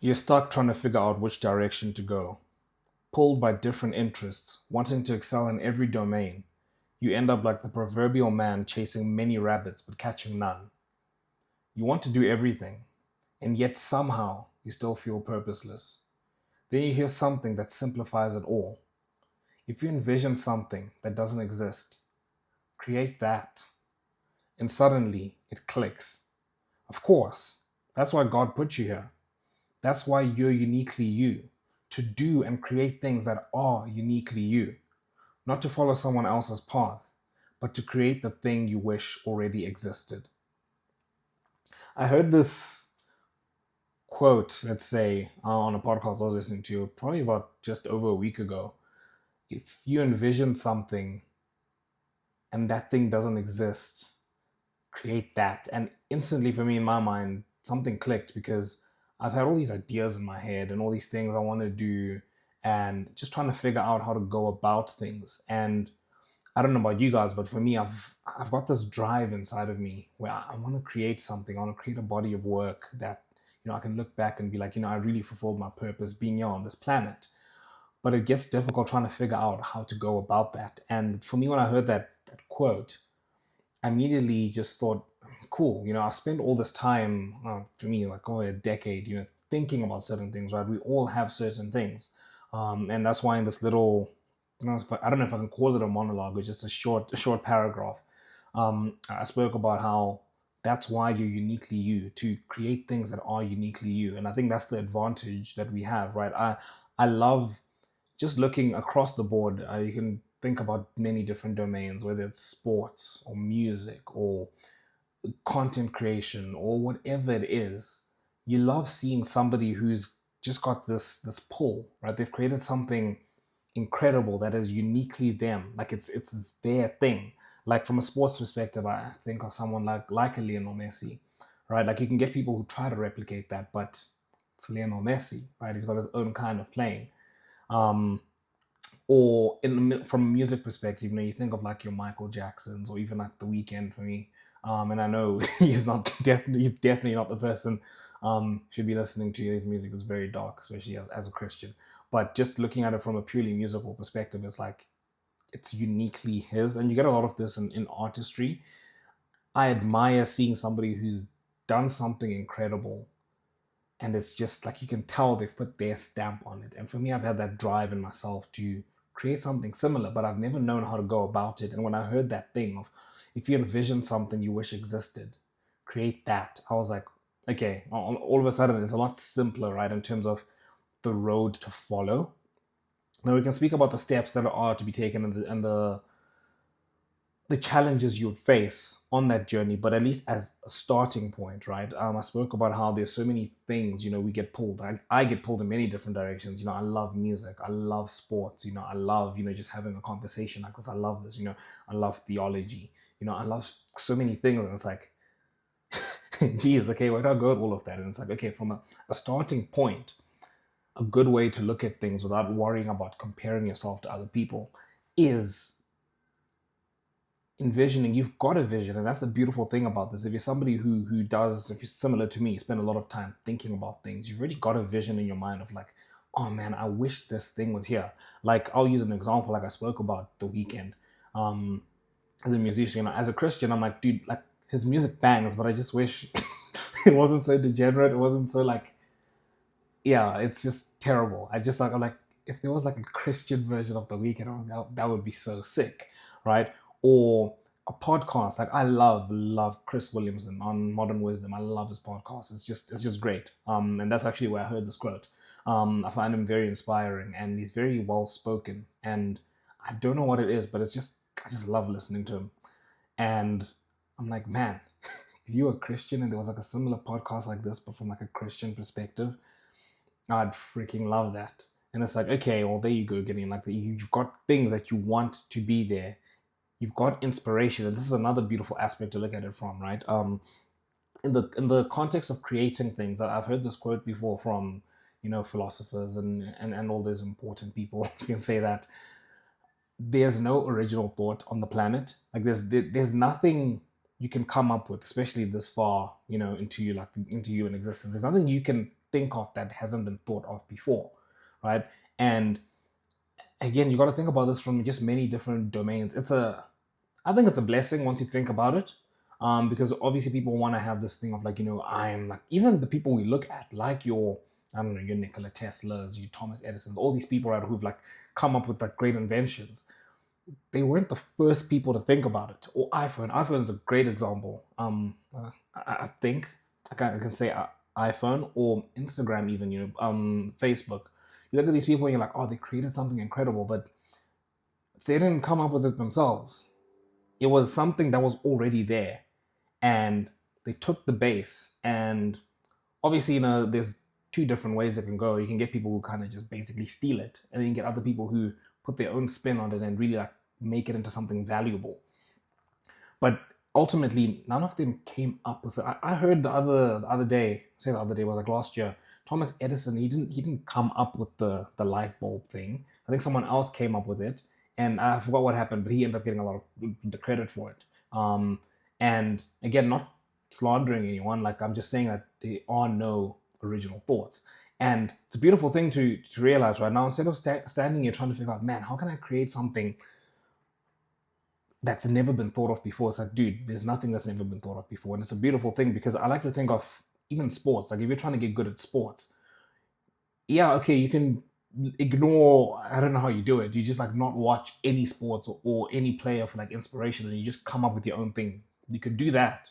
You're stuck trying to figure out which direction to go, pulled by different interests, wanting to excel in every domain. You end up like the proverbial man chasing many rabbits but catching none. You want to do everything, and yet somehow you still feel purposeless. Then you hear something that simplifies it all. If you envision something that doesn't exist, create that. And suddenly it clicks. Of course, that's why God put you here. That's why you're uniquely you, to do and create things that are uniquely you, not to follow someone else's path, but to create the thing you wish already existed. I heard this quote, let's say, on a podcast I was listening to probably about just over a week ago. If you envision something and that thing doesn't exist, create that. And instantly, for me, in my mind, something clicked because I've had all these ideas in my head and all these things I want to do, and just trying to figure out how to go about things. And I don't know about you guys, but for me, I've got this drive inside of me where I want to create something. I want to create a body of work that I can look back and be like, I really fulfilled my purpose being here on this planet. But it gets difficult trying to figure out how to go about that. And for me, when I heard that quote, I immediately just thought, cool, I spent all this time, for me, like over a decade, thinking about certain things, right? We all have certain things. And that's why in this little, I don't know if I can call it a monologue or just a short paragraph. I spoke about how that's why you're uniquely you, to create things that are uniquely you. And I think that's the advantage that we have, right? I love just looking across the board. You can think about many different domains, whether it's sports or music or content creation or whatever it is. You love seeing somebody who's just got this pull, right? They've created something incredible that is uniquely them, like it's their thing. Like from a sports perspective, I think of someone like a Lionel Messi, right? Like you can get people who try to replicate that, but it's Lionel Messi, right? He's got his own kind of playing. um or from a music perspective, you think of like your Michael Jacksons or even like The Weeknd for me. And I know he's definitely not the person should be listening to. His music is very dark, especially as a Christian. But just looking at it from a purely musical perspective, it's like it's uniquely his, and you get a lot of this in artistry. I admire seeing somebody who's done something incredible, and it's just like you can tell they've put their stamp on it. And for me, I've had that drive in myself to create something similar, but I've never known how to go about it. And when I heard that thing of if you envision something you wish existed, create that, I was like, okay, all of a sudden it's a lot simpler, right, in terms of the road to follow. Now we can speak about the steps that are to be taken and the challenges you would face on that journey, but at least as a starting point, right? I spoke about how there's so many things, we get pulled. I get pulled in many different directions. I love music, I love sports, I love, just having a conversation like this. I love this, I love theology, I love so many things. And it's like, geez, okay, where do I go with all of that? And it's like, okay, from a starting point, a good way to look at things without worrying about comparing yourself to other people is envisioning. You've got a vision, and that's the beautiful thing about this. If you're somebody who does, if you're similar to me, spend a lot of time thinking about things, you've already got a vision in your mind of like, oh man, I wish this thing was here. Like I'll use an example, like I spoke about The Weekend. um as a musician, as a Christian, I'm like, dude, like his music bangs, but I just wish it wasn't so degenerate, it wasn't so like, yeah, it's just terrible. I'm like, if there was like a Christian version of The Weeknd, that would be so sick, right? Or a podcast. Like I love Chris Williamson on Modern Wisdom. I love his podcast. It's just great. And that's actually where I heard this quote. I find him very inspiring, and he's very well spoken. And I don't know what it is, but I just love listening to him. And I'm like, man, if you were a Christian and there was like a similar podcast like this, but from like a Christian perspective, I'd freaking love that. And it's like, okay, well, there you go, getting like you've got things that you want to be there. You've got inspiration, and this is another beautiful aspect to look at it from, right? In the context of creating things, I've heard this quote before from philosophers and all those important people. You can say that there's no original thought on the planet. Like there's nothing you can come up with, especially this far, into you, like into human existence. There's nothing you can think of that hasn't been thought of before, right? And again, you got to think about this from just many different domains. I think it's a blessing once you think about it, because obviously people want to have this thing of like, I'm like, even the people we look at, like I don't know, your Nikola Teslas, your Thomas Edisons, all these people, right, who've like come up with like great inventions. They weren't the first people to think about it. Or iPhone is a great example. I think I can say iPhone or Instagram, even, Facebook. You look at these people and you're like, oh, they created something incredible, but they didn't come up with it themselves. It was something that was already there, and they took the base. And obviously, there's two different ways it can go. You can get people who kind of just basically steal it, and then you get other people who put their own spin on it and really like make it into something valuable. But ultimately, none of them came up with it. I heard the other day, say the other day was like last year, Thomas Edison, he didn't come up with the light bulb thing. I think someone else came up with it, and I forgot what happened, but he ended up getting a lot of the credit for it. And again, not slandering anyone, like I'm just saying that there are no original thoughts. And it's a beautiful thing to realize right now. Instead of standing here trying to figure out, man, how can I create something that's never been thought of before? It's like, dude, there's nothing that's never been thought of before. And it's a beautiful thing, because I like to think of even sports. Like if you're trying to get good at sports, yeah, okay, you can ignore, I don't know how you do it. You just like not watch any sports or any player for like inspiration, and you just come up with your own thing. You could do that.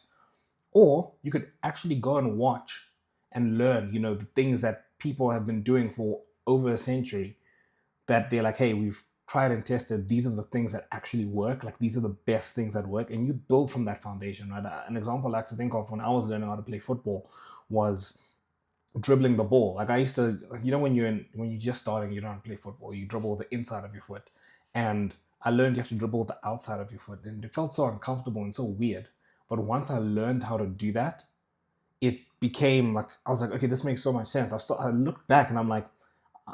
Or you could actually go and watch and learn, the things that people have been doing for over a century, that they're like, hey, we've tried and tested. These are the things that actually work. Like these are the best things that work. And you build from that foundation, right? An example I like to think of when I was learning how to play football was dribbling the ball. Like I used to, like, when you're just starting, you don't play football. You dribble the inside of your foot, and I learned you have to dribble the outside of your foot, and it felt so uncomfortable and so weird. But once I learned how to do that, it became like I was like, okay, this makes so much sense. I looked back and I'm like,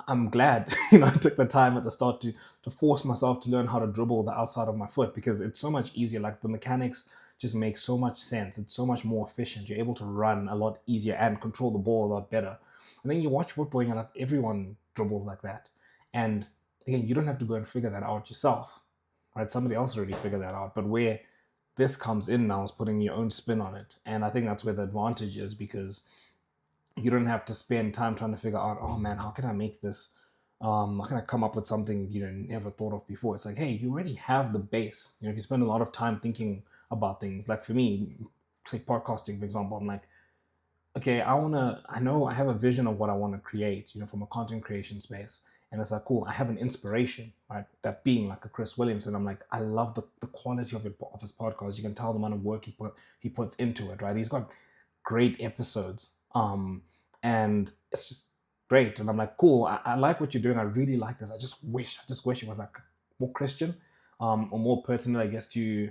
I'm glad I took the time at the start to force myself to learn how to dribble the outside of my foot, because it's so much easier. Like the mechanics just make so much sense. It's so much more efficient. You're able to run a lot easier and control the ball a lot better. And then you watch football and you're like, everyone dribbles like that. And again, you don't have to go and figure that out yourself, right? Somebody else already figured that out. But where this comes in now is putting your own spin on it. And I think that's where the advantage is, because you don't have to spend time trying to figure out, oh man, how can I make this? How can I come up with something never thought of before? It's like, hey, you already have the base. If you spend a lot of time thinking about things, like for me, say podcasting, for example, I'm like, okay, I know I have a vision of what I want to create, from a content creation space. And it's like, cool, I have an inspiration, right? That being like a Chris Williams. And I'm like, I love the quality of his podcast. You can tell the amount of work he puts into it, right? He's got great episodes. And it's just great. And I'm like, cool, I like what you're doing. I really like this. I just wish it was like more Christian, or more pertinent, I guess, to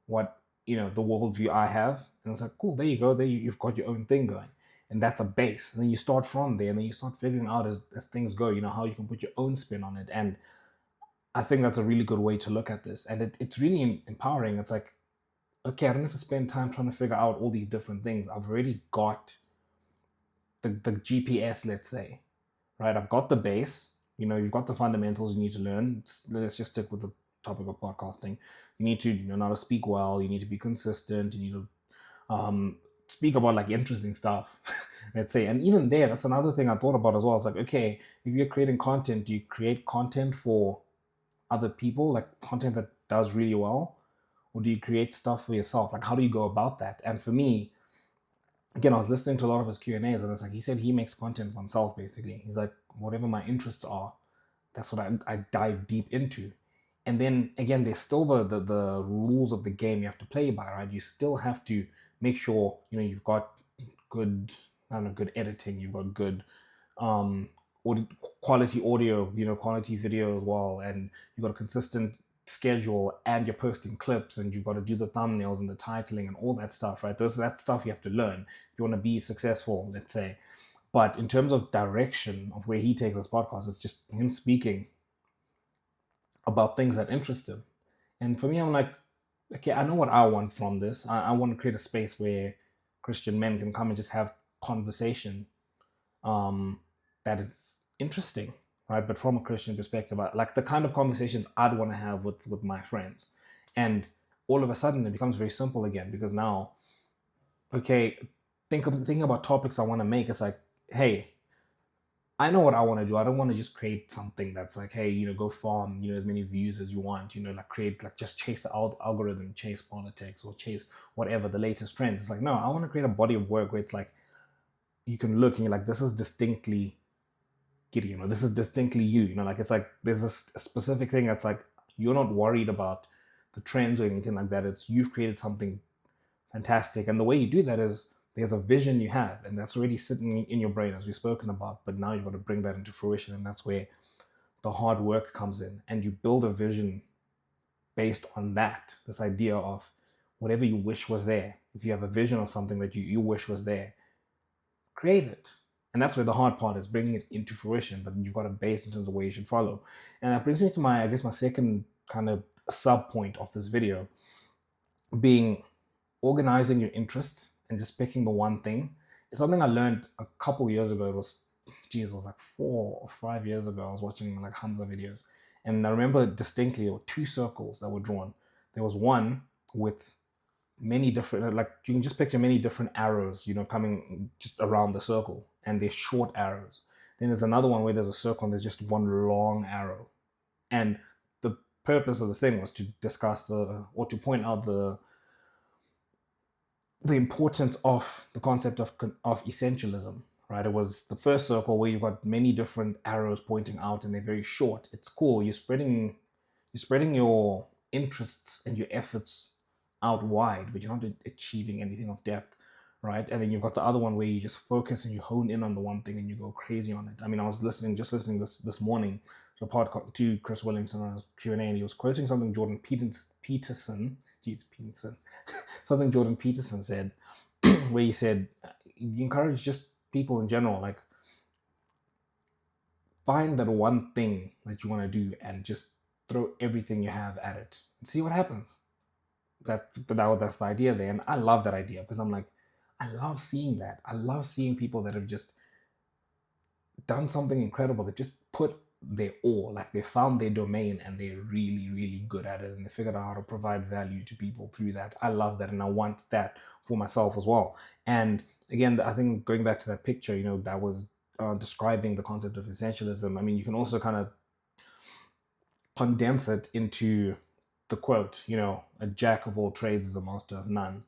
what, the worldview I have. And it's like, cool, there you go. You've got your own thing going. And that's a base. And then you start from there, and then you start figuring out as things go, how you can put your own spin on it. And I think that's a really good way to look at this. And it's really empowering. It's like, okay, I don't have to spend time trying to figure out all these different things. I've already got the GPS, let's say, right? I've got the base. You've got the fundamentals you need to learn. Let's just stick with the topic of podcasting. You need to know how to speak well. You need to be consistent. You need to speak about like interesting stuff, let's say. And even there, that's another thing I thought about as well. It's like, okay, if you're creating content, do you create content for other people, like content that does really well, or do you create stuff for yourself? Like, how do you go about that? And for me, again, I was listening to a lot of his Q&As, and it's like he said he makes content for himself, basically. He's like, whatever my interests are, that's what I dive deep into. And then again, there's still the rules of the game you have to play by, right? You still have to make sure you've got good, I don't know, good editing, you've got good quality audio, quality video as well, and you've got a consistent schedule, and you're posting clips, and you've got to do the thumbnails and the titling and all that stuff, right? That's stuff you have to learn if you want to be successful, let's say. But in terms of direction of where he takes this podcast, it's just him speaking about things that interest him. And for me, I'm like, okay, I know what I want from this. I want to create a space where Christian men can come and just have conversation um, that is interesting, right? But from a Christian perspective, like the kind of conversations I'd want to have with my friends, and all of a sudden it becomes very simple again because now, okay, thinking about topics I want to make. It's like, hey, I know what I want to do. I don't want to just create something that's like, hey, go farm, as many views as you want, like create, like just chase the algorithm, chase politics, or chase whatever the latest trend. It's like, no, I want to create a body of work where it's like you can look and you're like, this is distinctly Gideon, or this is distinctly you. Like it's like there's a specific thing that's like you're not worried about the trends or anything like that. It's you've created something fantastic, and the way you do that is there's a vision you have, and that's already sitting in your brain as we've spoken about. But now you've got to bring that into fruition, and that's where the hard work comes in, and you build a vision based on that. This idea of whatever you wish was there. If you have a vision of something that you wish was there, create it. And that's where the hard part is, bringing it into fruition. But you've got a base in terms of where you should follow. And that brings me to my second kind of sub point of this video, being organizing your interests and just picking the one thing. It's something I learned a couple years ago. It was like 4 or 5 years ago. I was watching like Hamza videos. And I remember distinctly there were two circles that were drawn. There was one with many different, like you can just picture many different arrows, coming just around the circle, and they're short arrows. Then there's another one where there's a circle and there's just one long arrow. And the purpose of the thing was to discuss or to point out the importance of the concept of essentialism, right? It was the first circle where you've got many different arrows pointing out and they're very short. It's cool. You're spreading your interests and your efforts out wide, but you're not achieving anything of depth, right? And then you've got the other one where you just focus and you hone in on the one thing and you go crazy on it. I mean, I was listening this morning to a podcast to Chris Williamson on his Q&A, and he was quoting something something Jordan Peterson said, where he said, you encourage just people in general, like find that one thing that you want to do and just throw everything you have at it and see what happens. That's the idea there. And I love that idea because I'm like, I love seeing that. I love seeing people that have just done something incredible. They just put their all, like they found their domain and they're really, really good at it, and they figured out how to provide value to people through that. I love that, and I want that for myself as well. And again, I think going back to that picture, that was describing the concept of essentialism. I mean, you can also kind of condense it into the quote, a jack of all trades is a master of none.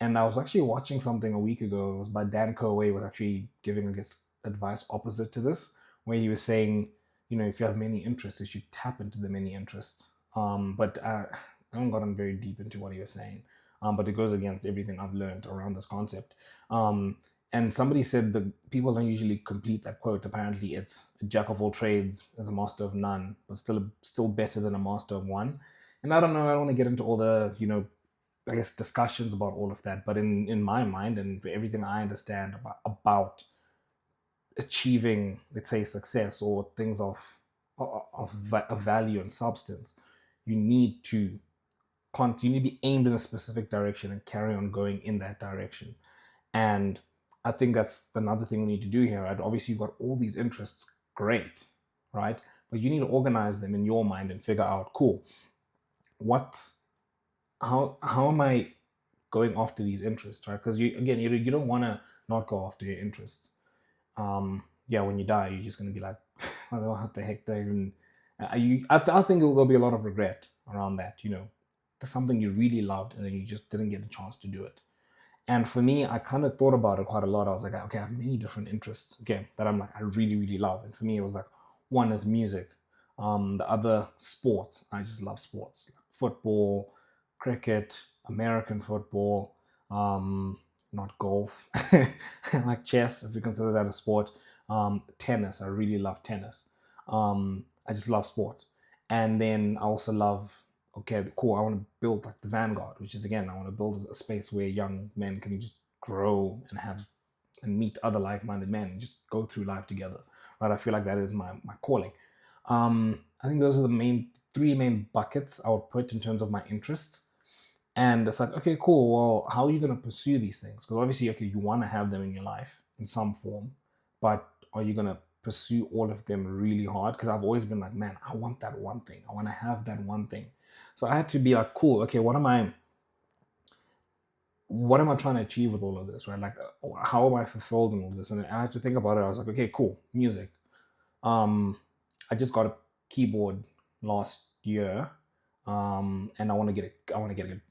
And I was actually watching something a week ago. It was by Dan Kowe, was actually giving, I guess, advice opposite to this, where he was saying, if you have many interests, you should tap into the many interests. But I haven't gotten very deep into what he was saying. But it goes against everything I've learned around this concept. And somebody said that people don't usually complete that quote. Apparently, it's a jack of all trades is a master of none, but still better than a master of one. And I don't know. I don't want to get into all the I guess discussions about all of that. But in my mind and for everything I understand about achieving, let's say, success or things of value and substance, you need to continue to be aimed in a specific direction and carry on going in that direction. And I think that's another thing we need to do here, right? Obviously, you've got all these interests, great, right? But you need to organize them in your mind and figure out, cool, how am I going after these interests, right? Because you don't want to not go after your interests. When you die, you're just going to be like, I don't know what the heck they even. I think there'll be a lot of regret around that. There's something you really loved and then you just didn't get a chance to do it. And for me, I kind of thought about it quite a lot. I was like, okay, I have many different interests, okay, that I'm like, I really, really love. And for me, it was like, one is music, the other sports. I just love sports, like football, cricket, American football, not golf, like chess, if you consider that a sport. Tennis, I really love tennis. I just love sports. And then I also love, okay, cool, I want to build like the Vanguard, which is, again, I want to build a space where young men can just grow and meet other like-minded men and just go through life together, right? I feel like that is my calling. I think those are the three main buckets I would put in terms of my interests. And it's like, okay, cool, well, how are you going to pursue these things? Because obviously, okay, you want to have them in your life in some form, but are you gonna pursue all of them really hard? Because I've always been like, man, I want that one thing. I want to have that one thing. So I had to be like, cool, okay, what am I trying to achieve with all of this, right? Like, how am I fulfilled in all this? And I had to think about it. I was like, okay, cool, music. Um, I just got a keyboard last year, and I want to get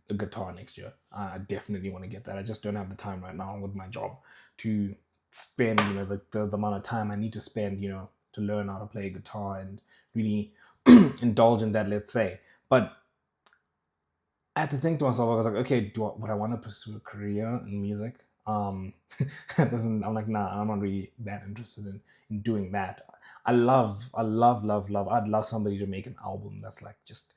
a guitar next year. I definitely want to get that. I just don't have the time right now with my job to spend, the amount of time I need to spend, to learn how to play guitar and really indulge in that, let's say. But I had to think to myself. I was like, okay, would I want to pursue a career in music? That doesn't. I'm like, nah, I'm not really that interested in doing that. I love, love, love. I'd love somebody to make an album that's like just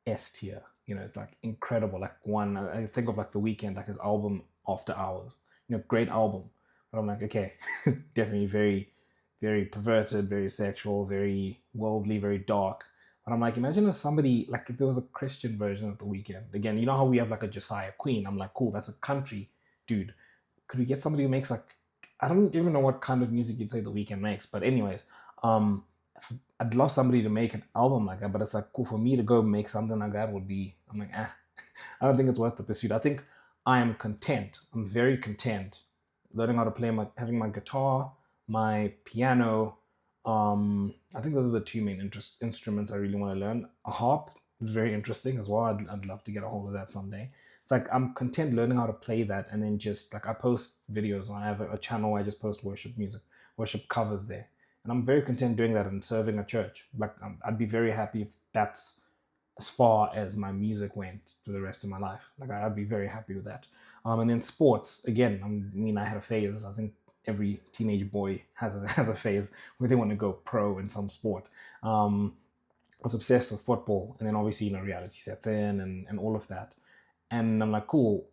S tier. It's like incredible. Like one, I think of like The Weeknd, like his album After Hours. Great album. But I'm like, okay, definitely very, very perverted, very sexual, very worldly, very dark. But I'm like, imagine if somebody, like if there was a Christian version of The Weeknd. Again, you know how we have like a Josiah Queen. I'm like, cool, that's a country dude. Could we get somebody who makes like, I don't even know what kind of music you'd say The Weeknd makes, but anyways, um, I'd love somebody to make an album like that. But it's like, cool, for me to go make something like that would be, I'm like, I don't think it's worth the pursuit. I think I am content. I'm very content learning how to play having my guitar, my piano. I think those are the two main instruments I really want to learn. A harp is very interesting as well. I'd love to get a hold of that someday. It's like I'm content learning how to play that, and then just like I post videos. I have a channel where I just post worship music, worship covers there, and I'm very content doing that and serving a church. Like I'd be very happy if that's as far as my music went for the rest of my life. Like I'd be very happy with that. And then sports again. I mean, I had a phase. I think every teenage boy has a has a phase where they want to go pro in some sport. I was obsessed with football, and then obviously reality sets in and all of that. And I'm like, cool.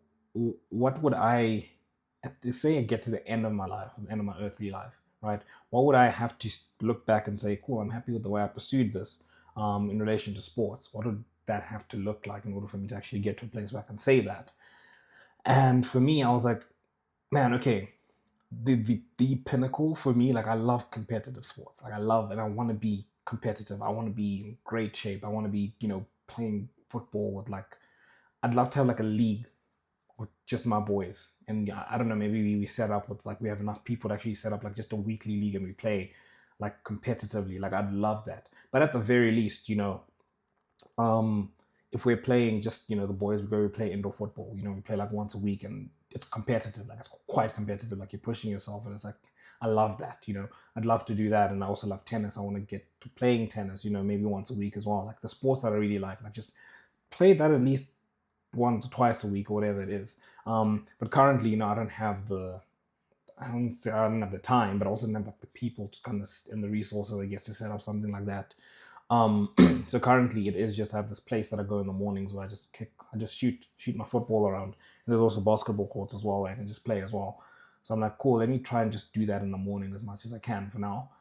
What would say I get to the end of my life, the end of my earthly life, right? What would I have to look back and say, cool, I'm happy with the way I pursued this in relation to sports? What would that have to look like in order for me to actually get to a place where I can say that? And for me, I was like, man, okay, the pinnacle for me, like I love competitive sports. Like I love and I want to be competitive. I want to be in great shape. I want to be, playing football with like I'd love to have like a league with just my boys. And I don't know, maybe we set up with like we have enough people to actually set up like just a weekly league and we play like competitively. Like I'd love that. But at the very least, um, if we're playing just the boys, we play indoor football. We play like once a week, and it's competitive. Like it's quite competitive. Like you're pushing yourself, and it's like I love that. I'd love to do that, and I also love tennis. I want to get to playing tennis. Maybe once a week as well. Like the sports that I really like just play that at least once or twice a week or whatever it is. But currently, I don't have I don't have the time, but I also don't have like the people to kind of and the resources, I guess, to set up something like that. Um, so currently, it is just I have this place that I go in the mornings where I just shoot my football around. And there's also basketball courts as well where I can just play as well. So I'm like, cool, let me try and just do that in the morning as much as I can for now.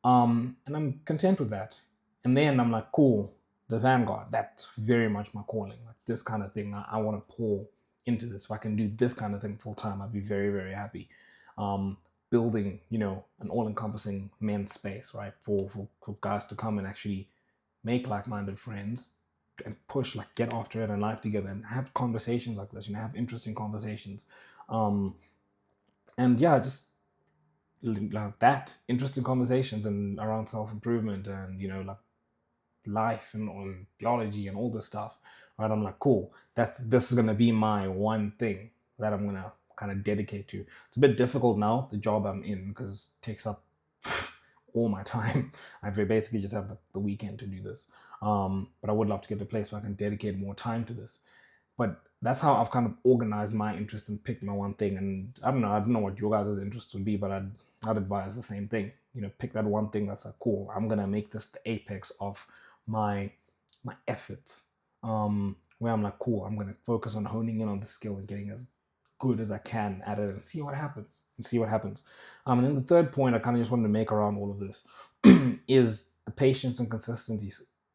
And I'm content with that. And then I'm like, cool, the Vanguard, that's very much my calling. Like this kind of thing, I want to pour into this. If I can do this kind of thing full time, I'd be very, very happy. Um, Building, an all-encompassing men's space, right, for guys to come and actually make like-minded friends and push, like get after it in life together and have conversations like this, have interesting conversations. Um, and yeah, just like that, interesting conversations and around self-improvement and, like life and on theology and all this stuff, right? I'm like, cool, this is gonna be my one thing that I'm gonna kind of dedicate to. It's a bit difficult now, the job I'm in, because it takes up all my time. I basically just have the weekend to do this. But I would love to get to a place where I can dedicate more time to this. But that's how I've kind of organized my interest and picked my one thing. And I don't know what your guys' interest would be, but I'd advise the same thing. Pick that one thing that's like, cool, I'm gonna make this the apex of my efforts. Where I'm like, cool, I'm gonna focus on honing in on the skill and getting as good as I can at it and see what happens. And then the third point I kind of just wanted to make around all of this is the patience and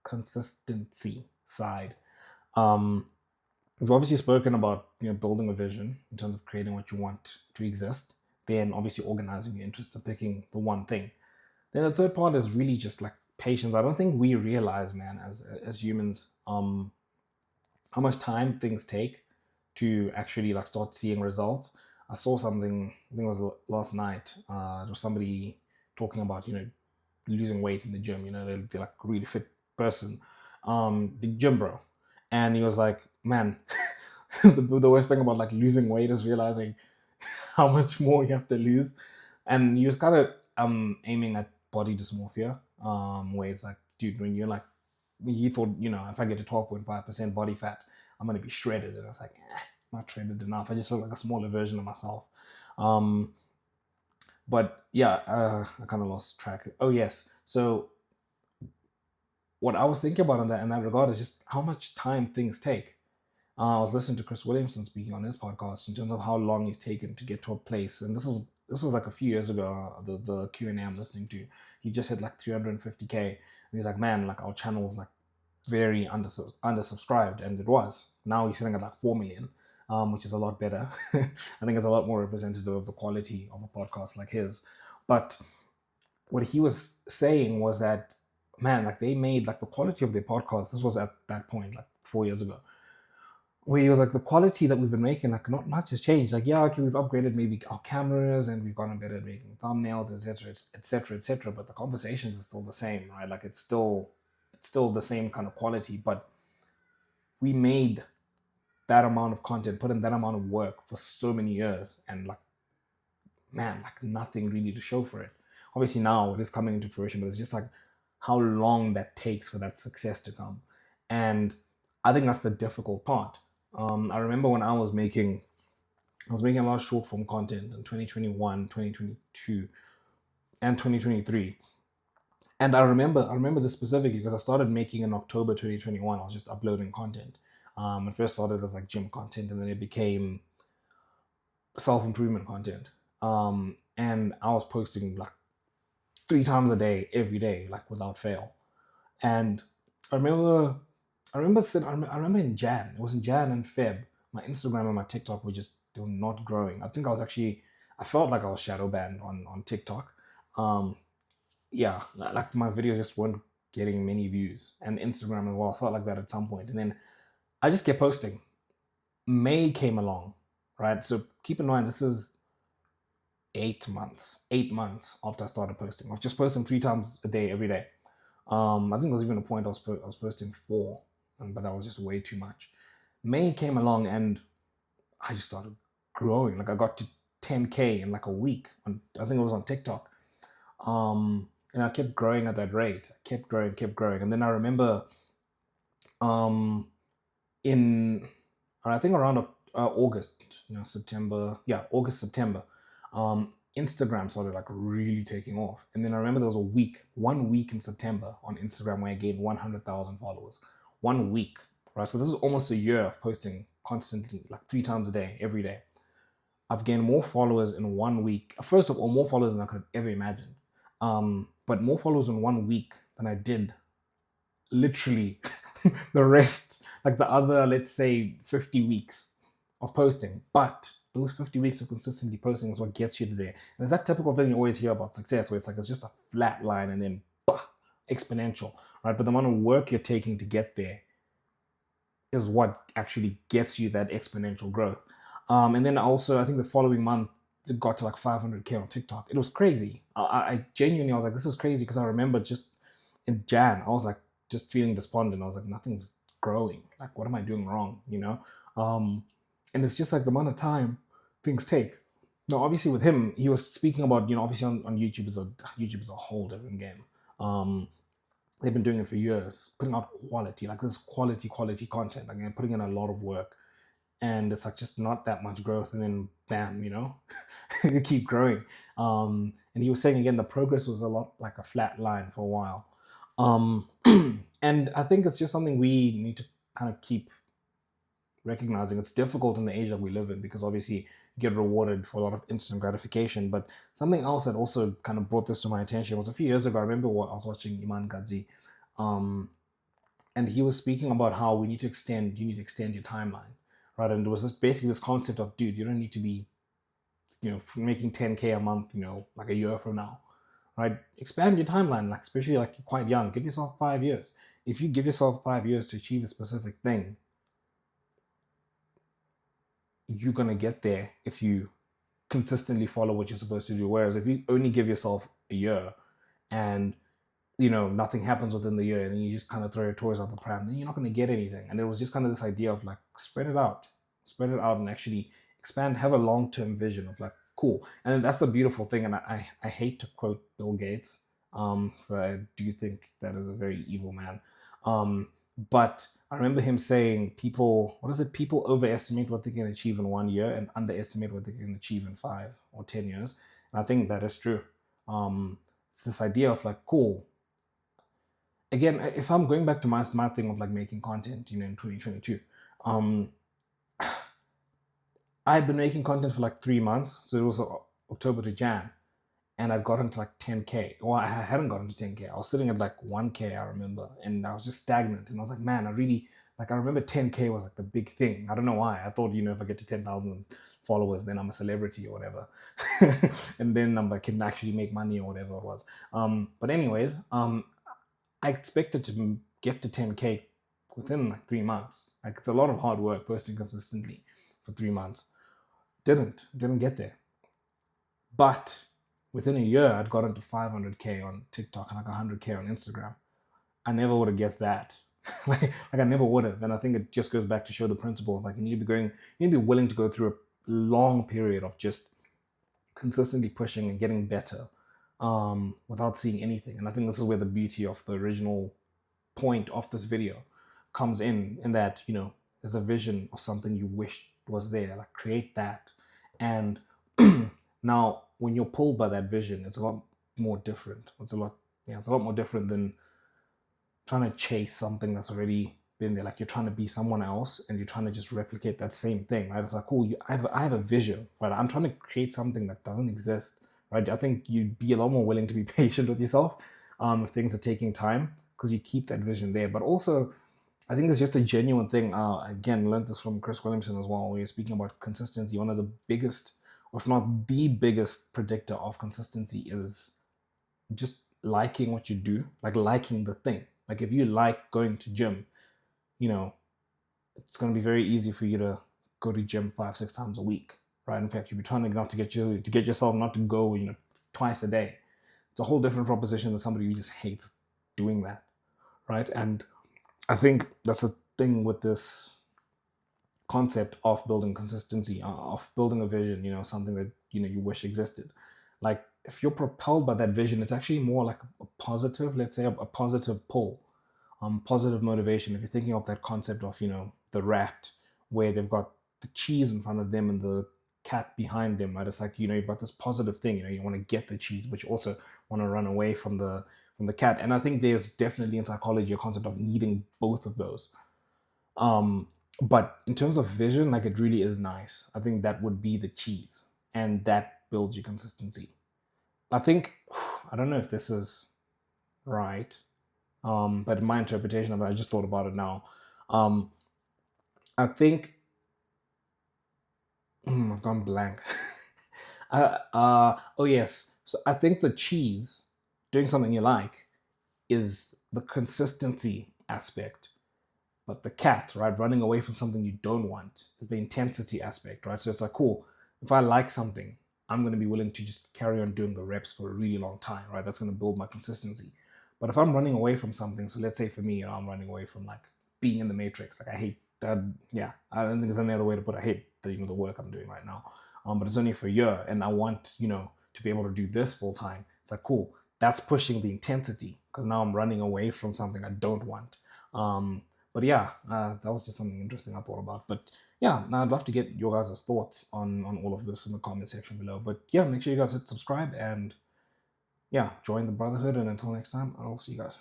consistency side. Um, we've obviously spoken about building a vision in terms of creating what you want to exist. then obviously organizing your interests and picking the one thing. Then the third part is really just like patience. I don't think we realize, man, as humans, how much time things take to actually like start seeing results. I saw something, I think it was last night. There was somebody talking about, losing weight in the gym. They're like a really fit person, the gym bro, and he was like, man, the worst thing about like losing weight is realizing how much more you have to lose. And he was kind of aiming at body dysmorphia, where it's like, dude, when you're like, he thought, if I get to 12.5% body fat, I'm going to be shredded. And it's like, not shredded enough. I just look like a smaller version of myself. But yeah, I kind of lost track. Oh, yes. So what I was thinking about in that regard is just how much time things take. I was listening to Chris Williamson speaking on his podcast in terms of how long he's taken to get to a place, and this was like a few years ago. The Q&A I'm listening to, he just hit like 350K, and he's like, man, like our channel's like very undersubscribed, and it was. Now he's sitting at like 4 million, which is a lot better. I think it's a lot more representative of the quality of a podcast like his. But what he was saying was that, man, like they made like the quality of their podcast. This was at that point, like 4 years ago, where he was like, the quality that we've been making, like not much has changed. Like, yeah, okay, we've upgraded maybe our cameras and we've gotten better at making thumbnails, etc., etc., etc. But the conversations are still the same, right? Like it's still the same kind of quality. But we made that amount of content, put in that amount of work for so many years, and like, man, like nothing really to show for it. Obviously now it is coming into fruition, but it's just like how long that takes for that success to come. And I think that's the difficult part. I remember when I was making a lot of short form content in 2021, 2022, and 2023. And I remember this specifically because I started making in October 2021. I was just uploading content. It first started as like gym content, and then it became self-improvement content. And I was posting like 3 times a day, every day, like without fail. And I remember I remember in Jan, it was in Jan and Feb, my Instagram and my TikTok they were not growing. I think I felt like I was shadow banned on TikTok. Yeah, like my videos just weren't getting many views, and Instagram as well. I felt like that at some point. And then I just kept posting. May came along, right? So keep in mind, this is 8 months after I started posting. I was just posting 3 times a day, every day. I think there was even a point I was posting 4, but that was just way too much. May came along and I just started growing. Like I got to 10K in like a week. I think it was on TikTok. And I kept growing at that rate. I kept growing. And then I remember in, I think around August, September, yeah, August, September, Instagram started like really taking off. And then I remember there was 1 week in September on Instagram where I gained 100,000 followers. 1 week, right? So this is almost a year of posting constantly, like 3 times a day, every day. I've gained more followers in 1 week. First of all, more followers than I could have ever imagined. But more followers in 1 week than I did literally the rest, like the other, let's say 50 weeks of posting. But those 50 weeks of consistently posting is what gets you to there. And it's that typical thing you always hear about success, where it's like it's just a flat line and then exponential, right? But the amount of work you're taking to get there is what actually gets you that exponential growth. And then also, I think the following month, it got to like 500K on TikTok. It was crazy. I genuinely, I was like, this is crazy, because I remember just in Jan, I was like just feeling despondent. I was like, nothing's growing. Like, what am I doing wrong? And it's just like the amount of time things take. Now, obviously, with him, he was speaking about, obviously on YouTube is a whole different game. They've been doing it for years, putting out quality, like this quality content, like putting in a lot of work. And it's like just not that much growth, and then bam, you keep growing. And he was saying again, the progress was a lot like a flat line for a while. And I think it's just something we need to kind of keep recognizing. It's difficult in the age that we live in, because obviously you get rewarded for a lot of instant gratification. But something else that also kind of brought this to my attention was a few years ago. I remember I was watching Iman Gadzi, and he was speaking about how you need to extend your timeline. Right, and it was basically this concept of, dude, you don't need to be making 10K a month, like a year from now, right? Expand your timeline, like especially like you're quite young. Give yourself 5 years. If you give yourself 5 years to achieve a specific thing, you're gonna get there if you consistently follow what you're supposed to do. Whereas if you only give yourself a year and nothing happens within the year, and then you just kind of throw your toys out the pram, then you're not going to get anything. And it was just kind of this idea of like spread it out, and actually expand, have a long-term vision of like, cool. And that's the beautiful thing. And I hate to quote Bill Gates, so I do think that is a very evil man. But I remember him saying, people, what is it? People overestimate what they can achieve in 1 year and underestimate what they can achieve in 5 or 10 years. And I think that is true. It's this idea of like, cool. Again, if I'm going back to my thing of like making content, in 2022, I'd been making content for like 3 months. So it was October to Jan. And I'd gotten to like 10K. Well, I hadn't gotten to 10K. I was sitting at like 1K, I remember. And I was just stagnant. And I was like, man, I remember 10K was like the big thing. I don't know why. I thought, if I get to 10,000 followers, then I'm a celebrity or whatever. And then I'm like, can actually make money or whatever it was. But anyways, I expected to get to 10K within like 3 months. Like, it's a lot of hard work posting consistently for 3 months. Didn't get there. But within a year, I'd gotten to 500K on TikTok and like 100K on Instagram. I never would have guessed that. like I never would have. And I think it just goes back to show the principle of like, you need to be willing to go through a long period of just consistently pushing and getting better, without seeing anything. And I think this is where the beauty of the original point of this video comes in that, there's a vision of something you wish was there, like create that. And now when you're pulled by that vision, it's a lot more different. It's a lot more different than trying to chase something that's already been there. Like, you're trying to be someone else and you're trying to just replicate that same thing, right? It's like, cool, I have a vision, right? I'm trying to create something that doesn't exist, right? I think you'd be a lot more willing to be patient with yourself if things are taking time, because you keep that vision there. But also, I think it's just a genuine thing. Again, learned this from Chris Williamson as well. We were speaking about consistency. One of the biggest, or if not the biggest predictor of consistency is just liking what you do, like liking the thing. Like, if you like going to gym, it's going to be very easy for you to go to gym 5-6 times a week, right? In fact, you'll be trying not to get yourself not to go, twice a day. It's a whole different proposition than somebody who just hates doing that, right? And I think that's the thing with this concept of building consistency, of building a vision, something that, you wish existed. Like, if you're propelled by that vision, it's actually more like a positive, let's say a positive pull, positive motivation. If you're thinking of that concept of, the rat, where they've got the cheese in front of them and the cat behind them, right? It's like, you've got this positive thing, you want to get the cheese, but you also want to run away from the cat. And I think there's definitely in psychology a concept of needing both of those. But in terms of vision, like, it really is nice. I think that would be the cheese, and that builds your consistency. I think, I don't know if this is right, but in my interpretation of it, I just thought about it now. I think, I've gone blank. Oh yes. So I think the cheese, doing something you like, is the consistency aspect. But the cat, right, running away from something you don't want, is the intensity aspect, right? So it's like, cool, if I like something, I'm going to be willing to just carry on doing the reps for a really long time, right? That's going to build my consistency. But if I'm running away from something, so let's say for me, I'm running away from like being in the matrix. Like, I hate that. Yeah, I don't think there's any other way to put it. I hate the work I'm doing right now. But it's only for a year, and I want, to be able to do this full time. It's like, cool, that's pushing the intensity, because now I'm running away from something I don't want. But yeah, that was just something interesting I thought about. But yeah, I'd love to get your guys' thoughts on all of this in the comment section below. But yeah, make sure you guys hit subscribe and yeah, join the brotherhood. And until next time, I'll see you guys.